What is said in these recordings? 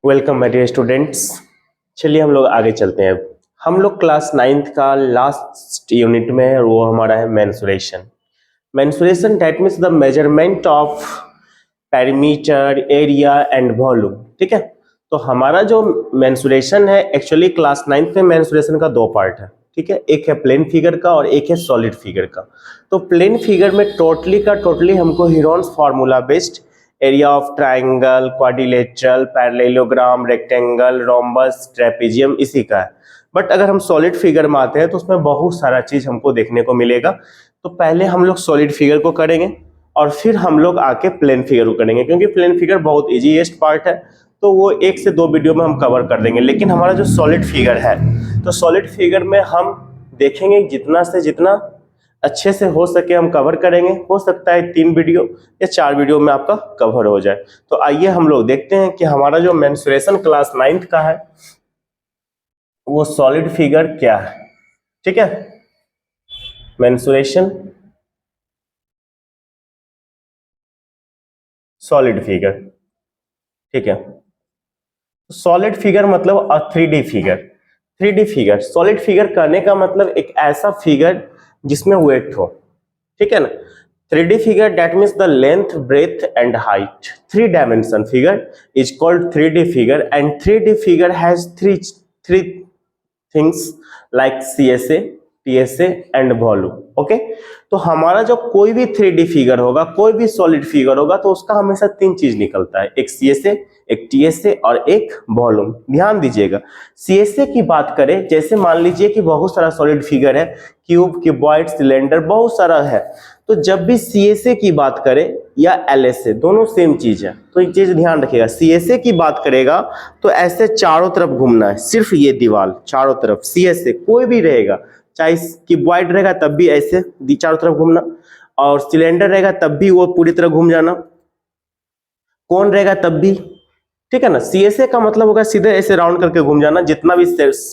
Welcome my dear students. चलिए हम लोग आगे चलते हैं। हम लोग क्लास 9th का लास्ट यूनिट में है और वो हमारा है mensuration. Mensuration that means the measurement of perimeter, area and volume. ठीक है, तो हमारा जो मेंसुरेशन है एक्चुअली क्लास 9th में मेंसुरेशन का दो पार्ट है। ठीक है, एक है प्लेन फिगर का और एक है सॉलिड फिगर का। तो प्लेन फिगर में टोटली हमको Heron's formula based area of triangle, quadrilateral, parallelogram, rectangle, rhombus, trapezium इसी का है। बट अगर हम सॉलिड फिगर में आते हैं तो उसमें बहुत सारा चीज हमको देखने को मिलेगा। तो पहले हम लोग सॉलिड फिगर को करेंगे और फिर हम लोग आके प्लेन फिगर को करेंगे, क्योंकि प्लेन फिगर बहुत इजीएस्ट पार्ट है। तो वो 1 से 2 वीडियो में हम कवर कर देंगे। लेकिन हमारा जो सॉलिड फिगर है, तो सॉलिड फिगर में हम देखेंगे जितना से जितना अच्छे से हो सके हम कवर करेंगे। हो सकता है 3 वीडियो या 4 वीडियो में आपका कवर हो जाए। तो आइए हम लोग देखते हैं कि हमारा जो मेंसुरेशन क्लास 9th का है वो सॉलिड फिगर क्या है। ठीक है, मेंसुरेशन सॉलिड फिगर। ठीक है, सॉलिड फिगर मतलब 3D figure. 3D figure, solid figure करने का मतलब एक ऐसा फिगर जिसमें वेट हो। ठीक है ना। 3D figure that means the length, breadth and height. 3 dimension figure is called 3D figure, and 3D figure has three things like CSA, TSA and volume. Okay, तो हमारा जो कोई भी 3D फिगर होगा, कोई भी सॉलिड फिगर होगा, तो उसका हमेशा 3 चीज निकलता है, एक CSA, एक TSA और एक वॉल्यूम। ध्यान दीजिएगा, CSA की बात करें, जैसे मान लीजिए कि बहुत सारा सॉलिड फिगर है, क्यूब, क्यूबॉइड, सिलेंडर, बहुत सारा है। तो जब भी CSA की बात करें या LSA, दोनों सेम चीज है। तो एक चीज ध्यान रखिएगा, CSA की बात करेगा तो ऐसे चारों तरफ घूमना है, सिर्फ ये दीवार चारों तरफ। CSA कोई भी रहेगा, चाहे क्यूबॉइड रहेगा तब भी ऐसे चारों तरफ घूमना, और सिलेंडर रहेगा तब भी वो पूरी तरह घूम जाना, कोन रहेगा तब भी। ठीक है ना। CSA का मतलब होगा सीधे ऐसे राउंड करके घूम जाना, जितना भी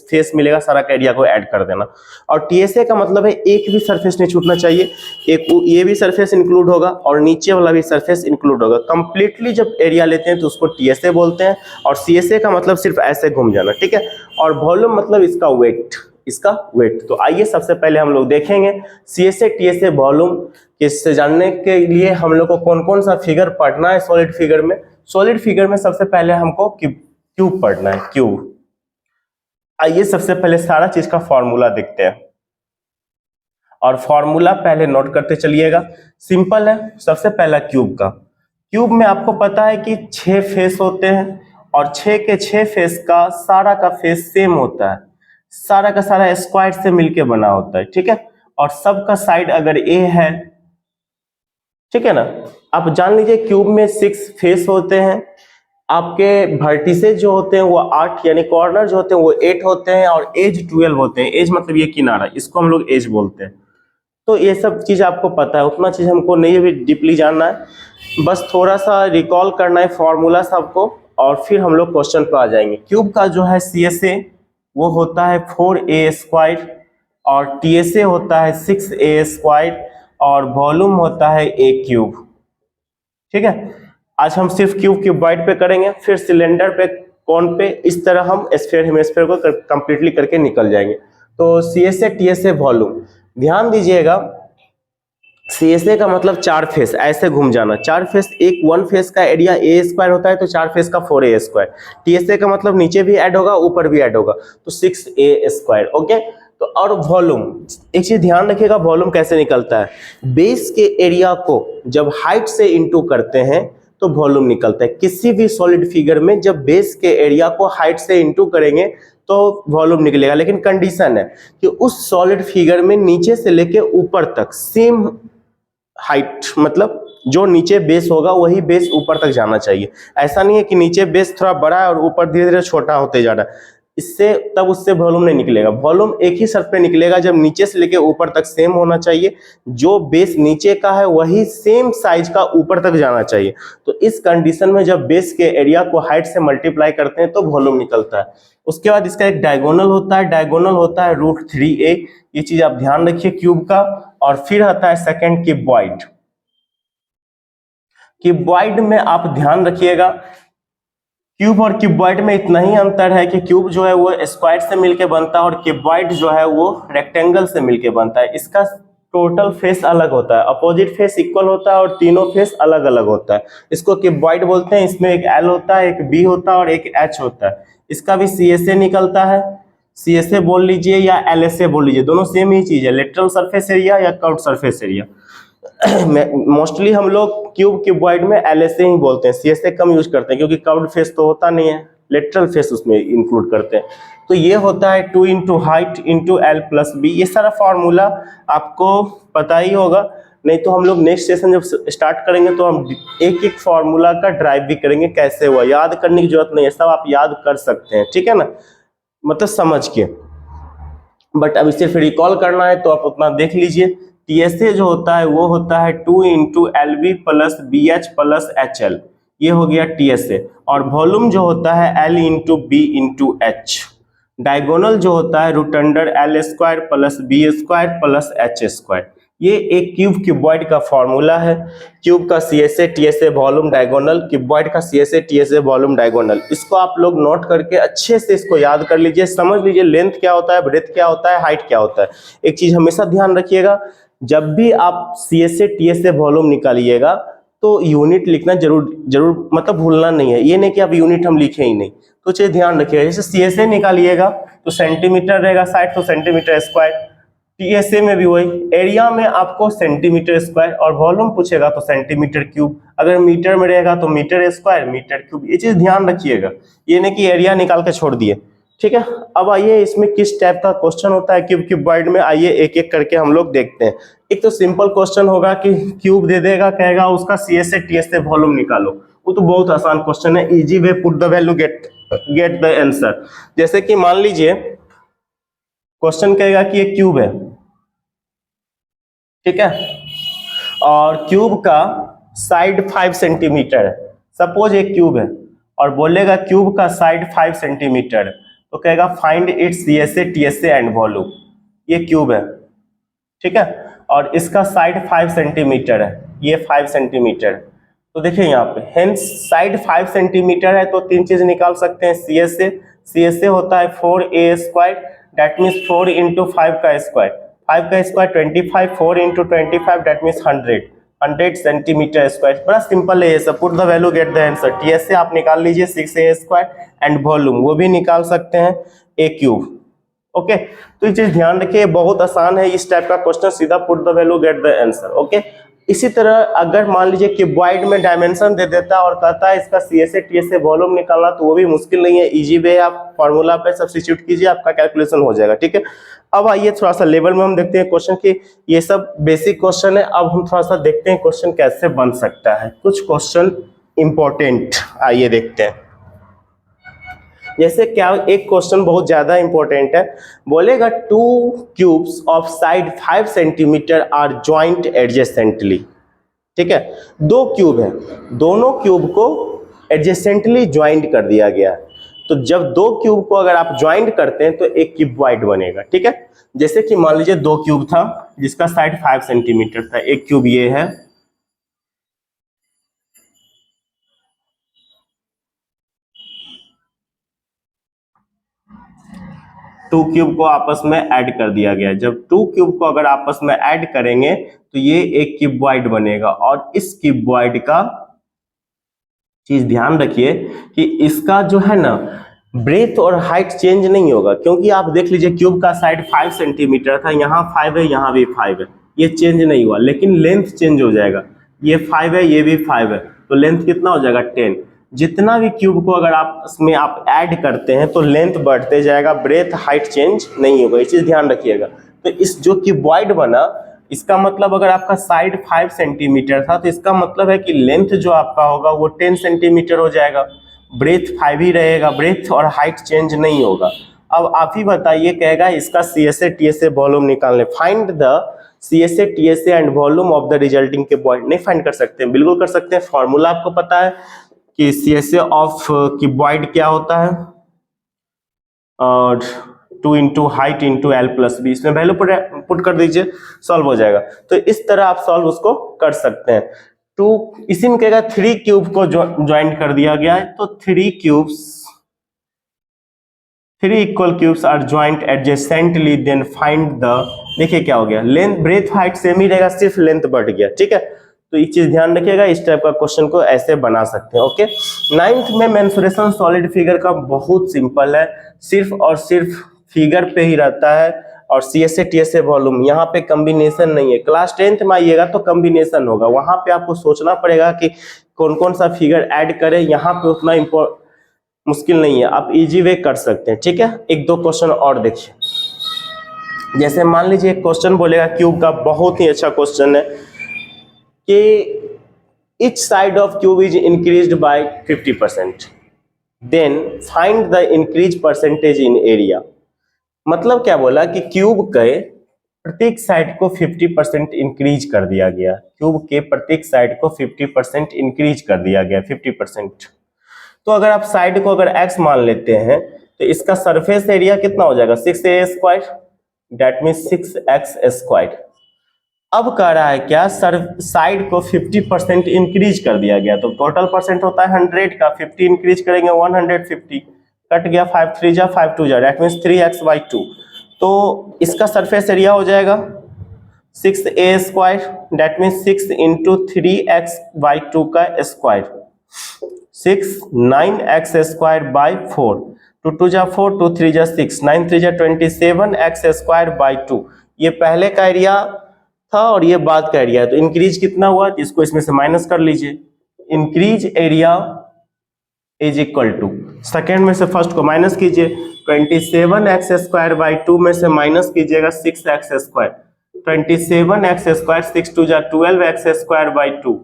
फेस मिलेगा सारा का एरिया को ऐड कर देना। और TSA का मतलब है एक भी सरफेस नहीं छूटना चाहिए, एक ये भी सरफेस इंक्लूड होगा और नीचे वाला भी सरफेस इंक्लूड होगा। कंप्लीटली जब एरिया लेते हैं तो उसको TSA बोलते हैं, और CSA का मतलब सिर्फ ऐसे घूम जाना। ठीक है, और वॉल्यूम मतलब इसका वेट, इसका वेट। तो आइए सबसे पहले हम लोग देखेंगे CSA, TSA, वॉल्यूम। किससे जानने के लिए हम लोग को कौन कौन सा फिगर पढ़ना है सॉलिड फिगर में। सॉलिड फिगर में सबसे पहले हमको क्यूब पढ़ना है, क्यूब। आइए सबसे पहले सारा चीज का फॉर्मूला देखते हैं, और फॉर्मूला पहले नोट करते चलिएगा। सिंपल है, सबसे पहला क्यूब का। क्यूब में आपको पता है कि 6 फेस होते हैं, और 6 के 6 फेस का सारा का फेस सेम होता है, सारा का सारा स्क्वायर से मिलके बना होता है। ठीक है, और सबका साइड अगर ए है, ठीक है ना। आप जान लीजिए क्यूब में 6 फेस होते हैं, आपके वर्टिसेस जो होते हैं वो 8, यानी कॉर्नर जो होते हैं वो 8 होते हैं, और एज 12 होते हैं। एज मतलब ये किनारा, इसको हम लोग एज बोलते हैं। तो ये सब चीज आपको पता है, उतना चीज हमको नहीं भी डीपली जानना है, बस थोड़ा सा रिकॉल करना है फॉर्मूला सबको, और फिर हम लोग क्वेश्चन पर आ जाएंगे। क्यूब का जो है CSA वो होता है 4a स्क्वायर, और TSA होता है 6a स्क्वायर, और वॉल्यूम होता है a क्यूब। ठीक है, आज हम सिर्फ क्यूब क्यूबॉइड पे करेंगे, फिर सिलेंडर पे, कौन पे, इस तरह हम स्फीयर हेमिस्फीयर को कंप्लीटली करके निकल जाएंगे। तो CSA, TSA, वॉल्यूम। ध्यान दीजिएगा, CSA का मतलब 4 फेस ऐसे घूम जाना, 4 फेस, एक 1 फेस का एरिया a स्क्वायर होता है, तो 4 फेस का 4a स्क्वायर। TSA का मतलब नीचे भी ऐड होगा ऊपर भी ऐड होगा, तो 6a स्क्वायर। ओके, तो और वॉल्यूम, एक चीज ध्यान रखिएगा, वॉल्यूम कैसे निकलता है। बेस के एरिया को जब हाइट से इंटू करते हैं तो वॉल्यूम निकलता है। किसी भी सॉलिड फिगर में जब बेस के एरिया को हाइट से इंटू करेंगे तो वॉल्यूम निकलेगा, लेकिन कंडीशन है कि उस सॉलिड फिगर में नीचे से लेके ऊपर तक सेम हाइट, मतलब जो नीचे बेस होगा वही बेस ऊपर तक जाना चाहिए। ऐसा नहीं है कि नीचे बेस थोड़ा बड़ा है और ऊपर धीरे धीरे छोटा होते जा रहा है, इससे तब उससे वॉल्यूम नहीं निकलेगा। वॉल्यूम एक ही शर्त पे निकलेगा, जब नीचे से लेके ऊपर तक सेम होना चाहिए, जो बेस नीचे का है वही सेम साइज का ऊपर तक जाना चाहिए। तो इस कंडीशन में जब बेस के एरिया को हाइट से मल्टीप्लाई करते हैं तो वॉल्यूम निकलता है। उसके बाद इसका एक डायगोनल होता है, डायगोनल होता है √3a, ये चीज आप ध्यान रखिए क्यूब का। और फिर आता है सेकंड क्यूब और क्यूबॉइड में इतना ही अंतर है कि क्यूब जो है वो स्क्वायर से मिलके बनता है और क्यूबॉइड जो है वो रेक्टेंगल से मिलके बनता है। इसका टोटल फेस अलग होता है, अपोजिट फेस इक्वल होता है और तीनों फेस अलग अलग होता है। इसको क्यूबॉइड बोलते हैं। इसमें एक एल होता है, एक बी होता है और एक एच होता है। इसका भी सी एस ए निकलता है, सी एस ए बोल लीजिए या एल एस ए बोल लीजिए, दोनों सेम ही चीज है, लेटरल सरफेस एरिया या कर्व्ड सरफेस एरिया। मोस्टली हम लोग क्यूब क्यूबॉइड में एल एस ए ही बोलते हैं, C S A come use करते हैं क्योंकि कर्व्ड फेस तो होता नहीं है, लेटरल फेस उसमें इंक्लूड करते हैं। तो ये होता है 2 into height into L plus B. ये सारा फॉर्मूला आपको पता ही होगा, नहीं तो हम लोग नेक्स्ट सेशन जब स्टार्ट करेंगे तो हम एक एक फॉर्मूला का ड्राइव भी करेंगे कैसे हुआ। याद करने की जरूरत नहीं है, सब आप याद कर सकते हैं, ठीक है ना, मतलब समझ के। बट अब सिर्फ रिकॉल करना है तो आप उतना देख लीजिए। टीएसए जो होता है वो होता है 2 into L B plus B H plus H L, ये हो गया टीएसए। और वॉल्यूम जो होता है L into B into H. Diagonal जो होता है root under L square plus B square plus H square. ये एक क्यूब क्यूबॉइड का फॉर्मूला है। क्यूब का CSA TSA volume diagonal, cuboid का सीएसए टीएसए वॉल्यूम डायगोनल। इसको आप लोग नोट करके अच्छे से इसको याद कर लीजिए, समझ लीजिए लेंथ क्या होता है, ब्रेथ क्या होता है, हाइट क्या होता है। एक चीज हमेशा ध्यान रखिएगा, जब भी आप सीएसए टीएसए वॉल्यूम निकालिएगा तो यूनिट लिखना जरूर मतलब भूलना नहीं है। ये नहीं कि अब यूनिट हम लिखे ही नहीं, तो चीज ध्यान रखिएगा। जैसे सीएसए निकालिएगा तो सेंटीमीटर रहेगा साइड, तो सेंटीमीटर स्क्वायर। टीएसए में भी वही, एरिया में आपको सेंटीमीटर स्क्वायर और वॉल्यूम पूछेगा तो सेंटीमीटर क्यूब, अगर मीटर में रहेगा तो मीटर स्क्वायर मीटर क्यूब। ये चीज ध्यान रखिएगा, ये नहीं कि एरिया निकाल के छोड़ दिए, ठीक है। अब आइए इसमें किस टाइप का क्वेश्चन होता है क्यूब क्यूबॉइड में, आइए एक एक करके हम लोग देखते हैं। एक तो सिंपल क्वेश्चन होगा कि क्यूब दे देगा, कहेगा उसका सीएसए टीएसए वॉल्यूम निकालो। वो तो बहुत आसान क्वेश्चन है, easy way, put the value get the answer. जैसे कि मान लीजिए क्वेश्चन कहेगा कि ये क्यूब है, ठीक है, और क्यूब का साइड 5 सेंटीमीटर है। सपोज एक क्यूब है और बोलेगा क्यूब का साइड 5 सेंटीमीटर है, तो कहेगा find its CSA TSA and volume. ये क्यूब है, ठीक है, और इसका साइड 5 सेंटीमीटर है, ये 5 सेंटीमीटर। तो देखिए यहाँ पे हेंस साइड 5 सेंटीमीटर है तो तीन चीज निकाल सकते हैं। सीएसए होता है 4a square, that means 4 into 5 का स्क्वायर, 5 का square 25, 4 into 25 that means 100 centimetre square. बड़ा सिंपल है ये सब, put the value get the answer. TSA आप निकाल लीजिए 6a स्क्वायर एंड वॉल्यूम वो भी निकाल सकते हैं a क्यूब। ओके, तो ये चीज ध्यान रखिए, बहुत आसान है इस टाइप का क्वेश्चन, सीधा put the value get the answer. Okay, इसी तरह अगर मान लीजिए क्यूबॉइड में डायमेंशन दे देता है और कहता है इसका सीएसए टीएसए वॉल्यूम निकालना, तो वो भी मुश्किल नहीं है, इजी वे, आप फॉर्मूला पे सब्स्टिट्यूट कीजिए, आपका कैलकुलेशन हो जाएगा, ठीक है। अब आइए थोड़ा सा लेवल में हम देखते हैं क्वेश्चन की, ये सब बेसिक क्वेश्चन है। अब हम थोड़ा सा देखते हैं क्वेश्चन कैसे बन सकता है, कुछ क्वेश्चन इंपॉर्टेंट आइए देखते हैं। जैसे क्या एक क्वेश्चन बहुत ज्यादा इंपॉर्टेंट है, बोलेगा 2 cubes of side 5 centimetre are joint adjacently, ठीक है, 2 क्यूब है, दोनों क्यूब को एडजेसेंटली ज्वाइंट कर दिया गया है। तो जब 2 क्यूब को अगर आप ज्वाइंट करते हैं तो एक क्यूबॉइड बनेगा, ठीक है। जैसे कि मान लीजिए 2 क्यूब था जिसका साइड 5 सेंटीमीटर था, एक क्यूब ये है, टू क्यूब को आपस में ऐड कर दिया गया। जब 2 क्यूब को अगर आपस में ऐड करेंगे तो ये एक क्यूबॉइड बनेगा। और इस क्यूबॉइड का चीज ध्यान रखिए कि इसका जो है ना ब्रेथ और हाइट चेंज नहीं होगा, क्योंकि आप देख लीजिए क्यूब का साइड 5 सेंटीमीटर था, यहाँ 5 है, यहाँ भी 5 है, ये चेंज नहीं हुआ, लेकिन लेंथ चेंज हो जाएगा। ये 5 है, ये भी 5 है, तो लेंथ कितना हो जाएगा 10। जितना भी क्यूब को अगर आप इसमें आप ऐड करते हैं तो लेंथ बढ़ते जाएगा, ब्रेथ हाइट चेंज नहीं होगा, ये चीज ध्यान रखिएगा। तो इस जो क्यूबॉइड बना, इसका मतलब अगर आपका साइड 5 सेंटीमीटर था तो इसका मतलब है कि लेंथ जो आपका होगा वो 10 सेंटीमीटर हो जाएगा, ब्रेथ 5 ही रहेगा, ब्रेथ और हाइट चेंज नहीं होगा। अब आप ही बताइए, कहेगा इसका सीएसए टीएसए वॉल्यूम निकालने, find the CSA TSA and volume of the resulting cuboid. नहीं फाइंड कर सकते हैं, बिल्कुल कर सकते हैं, फॉर्मूला आपको पता है कि सीएसए ऑफ क्यूबॉइड क्या होता है, और 2 into height into L plus B, इसमें वैल्यू पुट कर दीजिए, सॉल्व हो जाएगा। तो इस तरह आप सॉल्व उसको कर सकते हैं। टू, इसी में कहेगा 3 क्यूब को ज्वाइंट कर दिया गया है, तो 3 equal cubes are joint adjacently, then find the, देखिए क्या हो गया, लेंथ ब्रेथ हाइट सेम ही रहेगा, सिर्फ लेंथ बढ़ गया, ठीक है। तो ये चीज ध्यान रखिएगा, इस टाइप का क्वेश्चन को ऐसे बना सकते हैं, ओके। 9th में मेंसुरेशन सॉलिड फिगर का बहुत सिंपल है, सिर्फ और सिर्फ फिगर पे ही रहता है, और CSA TSA वॉल्यूम, यहाँ पे कॉम्बिनेशन नहीं है। क्लास 10th में आइएगा तो कॉम्बिनेशन होगा, वहां पे आपको सोचना पड़ेगा कि कौन कौन सा फिगर ऐड करें, यहाँ पे उतना मुश्किल नहीं है, आप इजी वे कर सकते हैं, ठीक है। एक दो क्वेश्चन और देखिए, जैसे मान लीजिए एक क्वेश्चन बोलेगा क्यूब का, बहुत ही अच्छा क्वेश्चन है कि each side of cube is increased by 50%, then find the increase percentage in area। मतलब क्या बोला कि क्यूब के प्रत्येक साइड को 50% इंक्रीज कर दिया गया, क्यूब के प्रत्येक साइड को 50% इंक्रीज कर दिया गया, 50%। तो अगर आप साइड को अगर x मान लेते हैं तो इसका सरफेस एरिया कितना हो जाएगा, 6a², दैट मीन 6x²। अब कह रहा है क्या, साइड को 50% इंक्रीज कर दिया गया, तो टोटल परसेंट होता है 100 का, 50 इंक्रीज करेंगे 150, कट गया 5 3 जा 5 2 जा, दैट मीन्स 3x/2। तो इसका सरफेस एरिया हो जाएगा 6a², that means 6 into 3x/2 का स्क्वायर, 6 9x²/4, 2 2 जा 4, 2 3 जा 6, 9 3 जा 27x²/2। ये पहले का एरिया था और ये बाद का एरिया है, तो इंक्रीज कितना हुआ, इसको इसमें से माइनस कर लीजिए। Increase area is equal to, second में से फर्स्ट को माइनस कीजिए, 27x²/2 में से माइनस कीजिएगा 6x², 27x², 6 2 जा 12x²/2,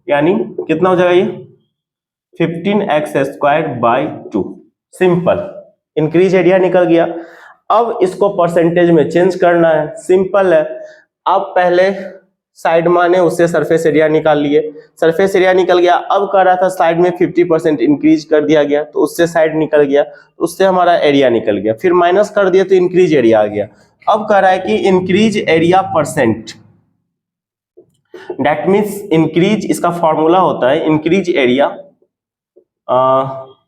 यानी कितना हो जाएगा ये 15x²/2। सिंपल, इंक्रीज एरिया निकल गया। अब इसको परसेंटेज में चेंज करना है, सिंपल है। अब पहले साइड माने उससे सरफेस एरिया निकाल लिए, सरफेस एरिया निकल गया। अब कह रहा था साइड में 50% इंक्रीज कर दिया गया, तो उससे साइड निकल गया, तो उससे हमारा एरिया निकल गया, फिर माइनस कर दिया तो इंक्रीज एरिया आ गया। अब कह रहा है कि increase area percent, that means increase, इसका फॉर्मूला होता है increase area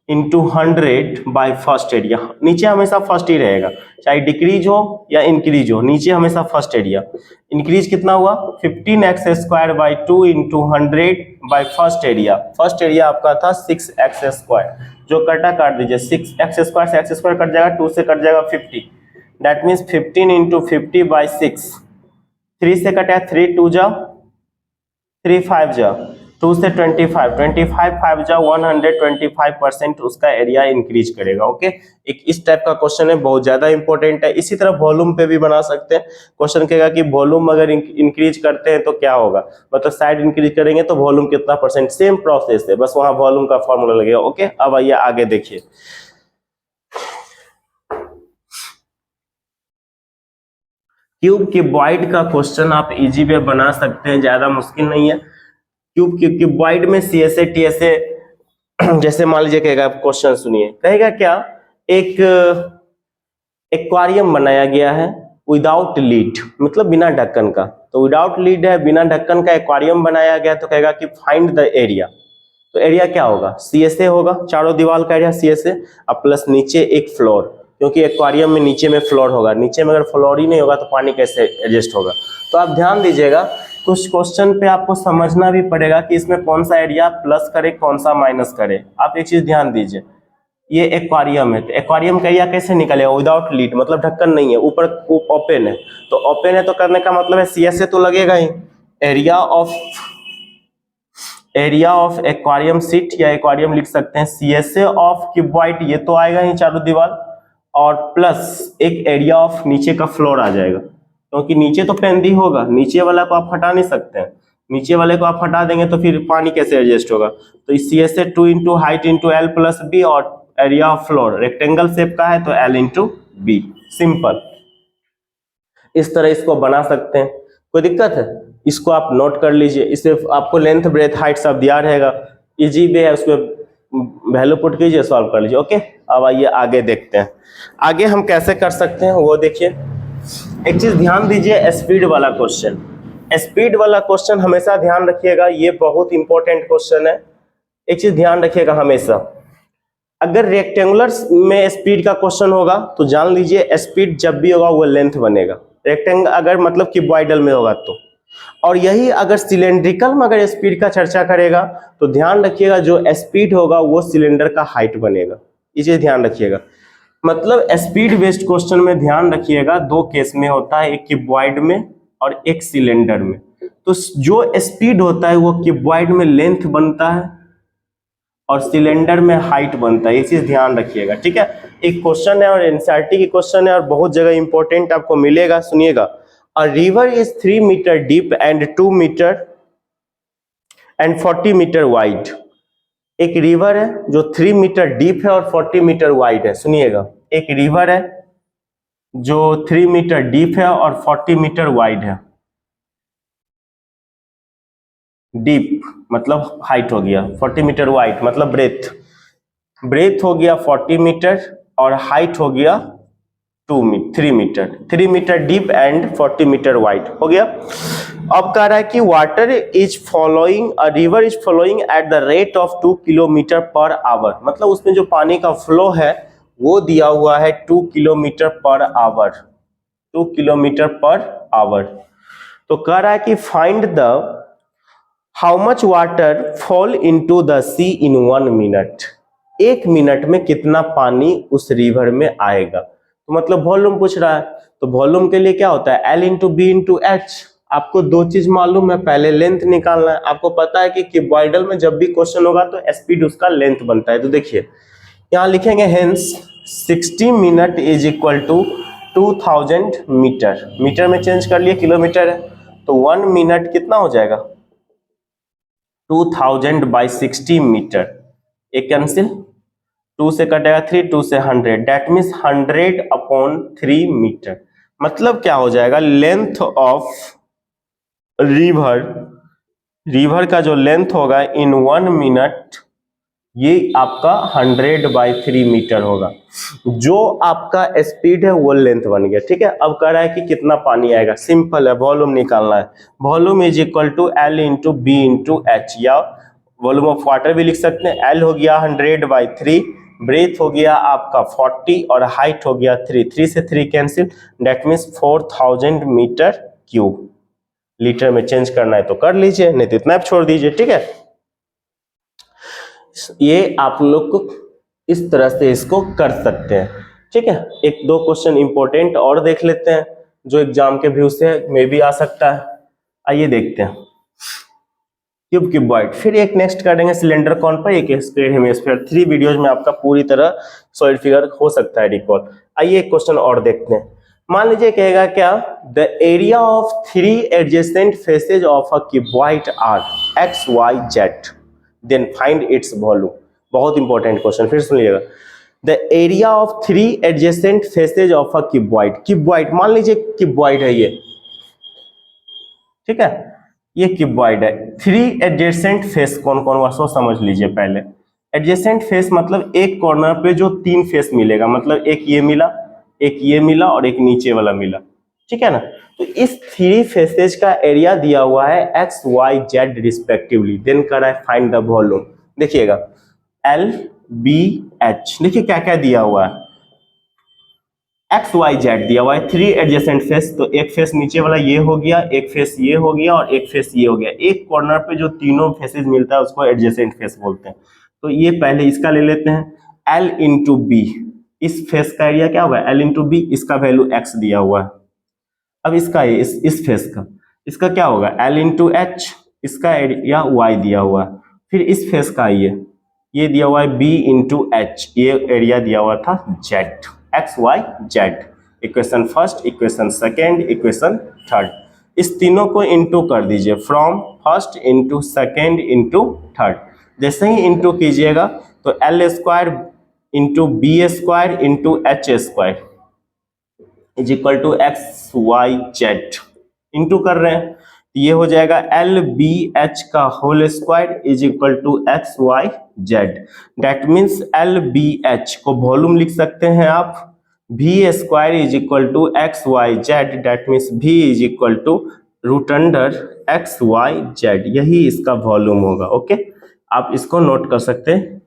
into 100 by first area. नीचे हमेशा फर्स्ट ही रहेगा, चाहे डिक्रीज हो या इंक्रीज हो, नीचे हमेशा फर्स्ट एरिया। इंक्रीज कितना हुआ 15x²/2 into 100 by first area. First area आपका था 6x², जो कटा काट दीजिए, 6x² से x² कट जाएगा, 2 से कट जाएगा 50, दैट मीन्स 15 इंटू 50/6, 3 से कटा 3 2 जा 3 5 जा, 2 से 25 25 5 जा 125% उसका एरिया इंक्रीज करेगा। ओके, एक इस टाइप का क्वेश्चन है, बहुत ज्यादा इंपॉर्टेंट है। इसी तरह वॉल्यूम पे भी बना सकते हैं। क्वेश्चन कहेगा कि वॉल्यूम अगर इंक्रीज करते हैं तो क्या होगा, मतलब साइड इंक्रीज करेंगे तो वॉल्यूम कितना परसेंट, सेम प्रोसेस है, बस वहां वॉल्यूम का फॉर्मूला लगेगा। ओके, अब आइए आगे देखिए। क्यूब क्यूबॉइड का क्वेश्चन आप इजी वे बना सकते हैं, ज्यादा मुश्किल नहीं है। क्यूब क्यूबॉइड में CSA TSA, जैसे मान लीजिए कहेगा, क्वेश्चन सुनिए, कहेगा क्या, एक एक्वेरियम बनाया गया है विदाउट लीड, मतलब बिना ढक्कन का। तो विदाउट लीड है, बिना ढक्कन का एक्वेरियम बनाया गया, तो कहेगा कि फाइंड द एरिया। तो एरिया क्या होगा, CSA होगा, चारों दीवार का एरिया CSA, और प्लस नीचे एक फ्लोर, क्योंकि एक्वेरियम में नीचे में फ्लोर होगा, नीचे में अगर फ्लोर ही नहीं होगा तो पानी कैसे एडजस्ट होगा। तो आप ध्यान दीजिएगा, कुछ क्वेश्चन पे आपको समझना भी पड़ेगा कि इसमें कौन सा एरिया प्लस करे, कौन सा माइनस करे। आप एक चीज ध्यान दीजिए, ये एक्वेरियम है, तो एक्वेरियम का एरिया कैसे निकलेगा, विदाउट लीड, मतलब ढक्कन नहीं है, ऊपर ओपन है, तो ओपन है तो करने का मतलब है CSA तो लगेगा ही। एरिया ऑफ एक्वेरियम सीट या एक्वेरियम लिख सकते हैं, CSA ऑफ क्यूबॉइड, ये तो आएगा ही चारों दीवार, और प्लस एक एरिया ऑफ नीचे का फ्लोर आ जाएगा, क्योंकि नीचे तो पेंदी होगा, नीचे वाला को आप हटा नहीं सकते हैं, नीचे वाले को आप हटा देंगे तो फिर पानी कैसे एडजस्ट होगा। तो CSA 2 into height into L plus B, और area of floor rectangle shape का है तो L इंटू बी। सिंपल, इस तरह इसको बना सकते हैं, कोई दिक्कत है, इसको आप नोट कर लीजिए। इससे आपको लेंथ ब्रेथ हाइट सब दिया रहेगा, इजी वे है, उसमें वैल्यू पुट कीजिए, सॉल्व कर लीजिए। ओके, अब आइए आगे देखते हैं, आगे हम कैसे कर सकते हैं वो देखिए। एक चीज ध्यान दीजिए, स्पीड वाला क्वेश्चन, स्पीड वाला क्वेश्चन हमेशा ध्यान रखिएगा, ये बहुत इंपॉर्टेंट क्वेश्चन है। एक चीज ध्यान रखिएगा हमेशा, अगर रेक्टेंगुलर में स्पीड का क्वेश्चन होगा तो जान लीजिए स्पीड जब भी होगा वो लेंथ बनेगा, रेक्टेंगल अगर मतलब क्यूबॉइडल में होगा तो। और यही अगर सिलेंड्रिकल में अगर स्पीड का चर्चा करेगा तो ध्यान रखिएगा जो स्पीड होगा वो सिलेंडर का हाइट बनेगा, ये चीज ध्यान रखिएगा। मतलब स्पीड बेस्ड क्वेश्चन में ध्यान रखिएगा दो केस में होता है, एक क्यूबॉइड में और एक सिलेंडर में। तो जो स्पीड होता है वो क्यूबॉइड में लेंथ बनता है और सिलेंडर में हाइट बनता है, ये चीज ध्यान रखिएगा, ठीक है। एक क्वेश्चन है और एनसीईआरटी की क्वेश्चन है और बहुत जगह इंपॉर्टेंट आपको मिलेगा, सुनिएगा। A river is 3 metre deep and 2 metre and 40 metre wide. एक रिवर है जो 3 मीटर डीप है और 40 मीटर वाइड है, सुनिएगा। एक रिवर है जो 3 मीटर डीप है और 40 मीटर वाइड है। डीप मतलब हाइट हो गया, 40 मीटर वाइड मतलब ब्रेथ, ब्रेथ हो गया 40 मीटर और हाइट हो गया 3 metre, 3 metre deep and 40 metre wide हो गया। अब कह रहा है कि water is following, a river is following at the rate of 2 kilometre per hour. मतलब उसमें जो पानी का फ्लो है वो दिया हुआ है 2 kilometre per our, 2 kilometre per our. तो कह रहा है कि find the how much water fall into the sea in 1 minute. 1 minute में कितना पानी उस रिवर में आएगा। तो मतलब वॉल्यूम पूछ रहा है, तो वॉल्यूम के लिए क्या होता है L into B into H. आपको दो चीज मालूम है, पहले लेंथ निकालना है। आपको पता है कि क्यूबॉइडल में जब भी क्वेश्चन होगा तो स्पीड उसका लेंथ बनता है। तो देखिए यहाँ लिखेंगे hence 60 minute is equal to 2000 metre, metre में चेंज कर लिए किलोमीटर है, तो 1 मिनट कितना हो जाएगा 2000 बाई 60 मीटर, एक कैंसिल, 2 से कटेगा 3, 2 से 100, डेट मीन्स 100 अपॉन 3 मीटर। मतलब क्या हो जाएगा लेंथ ऑफ रिवर, रिवर का जो लेंथ होगा इन 1 मिनट ये आपका 100 बाई 3 मीटर होगा। जो आपका स्पीड है वो लेंथ बन गया, ठीक है। अब कह रहा है कि कितना पानी आएगा, सिंपल है, वॉल्यूम निकालना है। Volume is equal to L into B into H, या वॉल्यूम ऑफ वाटर भी लिख सकते हैं। L हो गया 100 बाई 3, ब्रेथ हो गया आपका 40 और हाइट हो गया 3, 3 से 3 cancel, that means 4000 metre cube. Litre में चेंज करना है तो कर लीजिए, नहीं तो इतना छोड़ दीजिए, ठीक है। ये आप लोग को इस तरह से इसको कर सकते हैं, ठीक है। एक दो क्वेश्चन इंपॉर्टेंट और देख लेते हैं जो एग्जाम के व्यू से मे भी आ सकता है। आइए देखते हैं क्यूब क्यूबॉइड, फिर एक नेक्स्ट करेंगे सिलेंडर कौन पर, एक स्क्वायर हेमिस्फीयर। 3 वीडियोज में आपका पूरी तरह सॉलिड फिगर हो सकता है रिकॉल। आइए एक क्वेश्चन और देखते हैं। मान लीजिए कहेगा क्या, the area of 3 adjacent faces of a cuboid are X Y Z, then find its volume. बहुत इंपॉर्टेंट क्वेश्चन, फिर सुनिएगा। The area of 3 adjacent faces of a cuboid, cuboid मान लीजिए क्यूबॉइड है ये, ठीक है, ये क्यूबॉइड है। 3 एडजेसेंट फेस कौन कौन हुआ सो समझ लीजिए पहले। एडजेसेंट फेस मतलब एक कॉर्नर पे जो 3 फेस मिलेगा, मतलब एक ये मिला, एक ये मिला और एक नीचे वाला मिला, ठीक है ना। तो इस 3 फेसेज का एरिया दिया हुआ है X Y Z respectively, then कर रहा है फाइंड द वॉल्यूम। देखिएगा L B H, देखिए क्या क्या दिया हुआ है, एक्स वाई जेड दिया हुआ है, 3 एडजेसेंट फेस। तो एक फेस नीचे वाला ये हो गया, एक फेस ये हो गया और एक फेस ये हो गया। एक कॉर्नर पे जो तीनों फेसेस मिलता है उसको एडजेसेंट फेस बोलते हैं। तो ये पहले इसका ले लेते हैं L इंटू बी, इस फेस का एरिया क्या होगा L इंटू बी, इसका वैल्यू x दिया हुआ है। अब इसका इस फेस का, इसका क्या होगा L इंटू एच, इसका एरिया y दिया हुआ है। फिर इस फेस का ये दिया हुआ है b इंटू एच, ये एरिया दिया हुआ था z, X Y Z. Equation first, equation second, equation third, इस तीनों को इंटू कर दीजिए, from first into second into third. जैसे ही इंटू कीजिएगा तो L square into B square into H square is equal to X Y Z, into कर रहे हैं, ये हो जाएगा L B H का whole square is equal to X Y Z. That means L B H को volume लिख सकते हैं आप V square is equal to X Y Z, that means V is equal to root under X Y Z, यही इसका volume होगा। Okay, आप इसको नोट कर सकते हैं,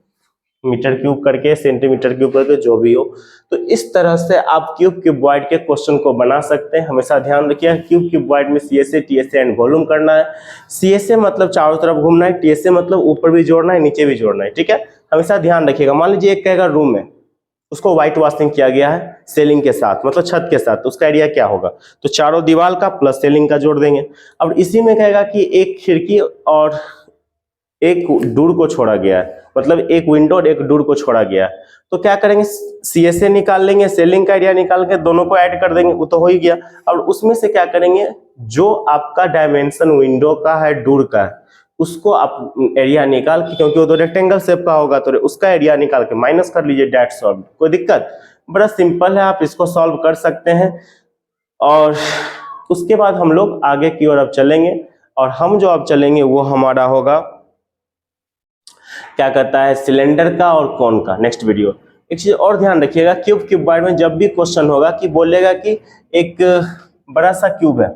मीटर क्यूब करके, सेंटीमीटर क्यूब करके, जो भी हो। तो इस तरह से आप क्यूब क्यूबॉइड के क्वेश्चन को बना सकते हैं। हमेशा ध्यान रखिए क्यूब क्यूबॉइड में सीएसए टीएसए एंड वॉल्यूम करना है। सीएसए मतलब चारों तरफ घूमना है, टीएसए मतलब ऊपर भी जोड़ना है, नीचे भी जोड़ना है। ठीक है, हमेशा ध्यान रखिएगा। मान लीजिए एक कहेगा रूम है, उसको व्हाइट वॉशिंग किया गया है सेलिंग के साथ, मतलब छत के साथ, तो उसका एरिया क्या होगा? तो चारों दीवार का प्लस सेलिंग का जोड़ देंगे। अब इसी में कहेगा कि एक खिड़की और एक डोर को छोड़ा गया है, मतलब एक विंडो और एक डोर को छोड़ा गया है, तो क्या करेंगे? सीएसए निकाल लेंगे, सेलिंग का एरिया निकाल के दोनों को ऐड कर देंगे, वो तो हो ही गया। और उसमें से क्या करेंगे? जो आपका डायमेंशन विंडो का है, डोर का है, उसको आप एरिया निकाल के, क्योंकि वो तो रेक्टेंगल शेप का होगा, तो उसका एरिया निकाल के माइनस कर लीजिए, दैट्स ऑल। कोई दिक्कत? बड़ा सिंपल है, आप इसको सॉल्व कर सकते हैं। और उसके बाद हम लोग आगे की ओर अब चलेंगे, और हम जो अब चलेंगे वो हमारा होगा क्या कहता है, सिलेंडर का और कोन का, नेक्स्ट वीडियो। एक चीज और ध्यान रखिएगा, क्यूब क्यूबॉइड में जब भी क्वेश्चन होगा कि बोलेगा कि एक बड़ा सा क्यूब है,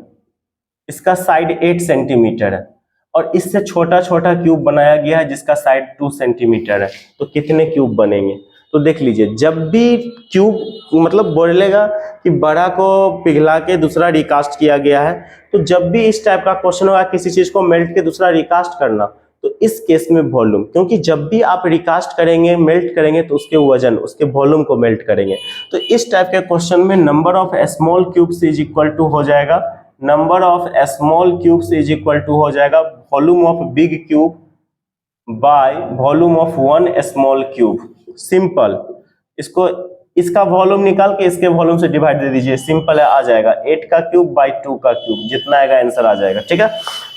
इसका साइड 8 सेंटीमीटर है, और इससे छोटा छोटा क्यूब बनाया गया है जिसका साइड 2 सेंटीमीटर है, तो कितने क्यूब बनेंगे? तो देख लीजिए, जब भी क्यूब मतलब बोलेगा कि बड़ा को पिघला के दूसरा रिकास्ट किया गया है, तो जब भी इस टाइप का क्वेश्चन होगा किसी चीज को मेल्ट के दूसरा रिकास्ट करना, तो इस केस में वॉल्यूम, क्योंकि जब भी आप रिकास्ट करेंगे, मेल्ट करेंगे, तो उसके वजन, उसके वॉल्यूम को मेल्ट करेंगे। तो इस टाइप के क्वेश्चन में number of small cubes is equal to हो जाएगा, number of small cubes is equal to हो जाएगा volume of big cube by volume of one small cube. Simple, इसको इसका वॉल्यूम निकाल के इसके वॉल्यूम से डिवाइड दे दीजिए, सिंपल है, आ जाएगा 8 का क्यूब बाई 2 का क्यूब, जितना आएगा आंसर आ जाएगा। ठीक है,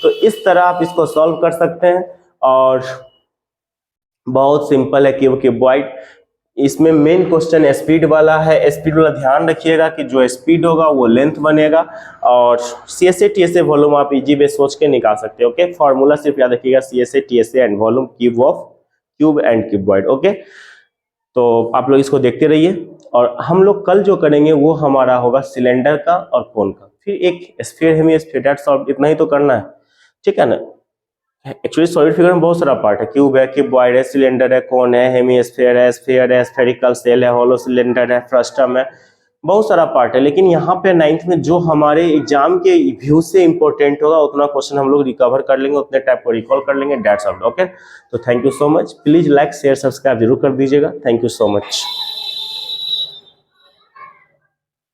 तो इस तरह आप इसको सॉल्व कर सकते हैं, और बहुत सिंपल है क्यूब क्यूबॉइड। इसमें मेन क्वेश्चन स्पीड वाला है, स्पीड वाला ध्यान रखिएगा कि जो स्पीड होगा वो लेंथ बनेगा, और सीएसए टीएसए वॉल्यूम आप इजी वे सोच के निकाल सकते हैं। ओके, फॉर्मूला सिर्फ याद रखिएगा, CSA TSA and volume cube of cube and cuboid. Okay, तो आप लोग इसको देखते रहिए, और हम लोग कल जो करेंगे वो हमारा होगा सिलेंडर का और कोन का, फिर एक स्फीयर हेमिस्फीयर, दैट्स ऑल, इतना ही तो करना है। ठीक है ना? एक्चुअली सॉलिड फिगर में बहुत सारा पार्ट है, क्यूब है, क्यूबॉइड है, सिलेंडर है, कोन है, हेमिस्फीयर है, स्फीयर है, स्फेरिकल सेल है, होलो सिलेंडर है, फ्रस्टम है, बहुत सारा पार्ट है। लेकिन यहाँ पे 9th में जो हमारे एग्जाम के व्यू से इंपॉर्टेंट होगा उतना क्वेश्चन हम लोग रिकवर कर लेंगे, उतने टाइप को रिकॉल कर लेंगे, दैट्स ऑल। ओके, तो thank you so much, please like share subscribe जरूर कर दीजिएगा, थैंक यू सो मच।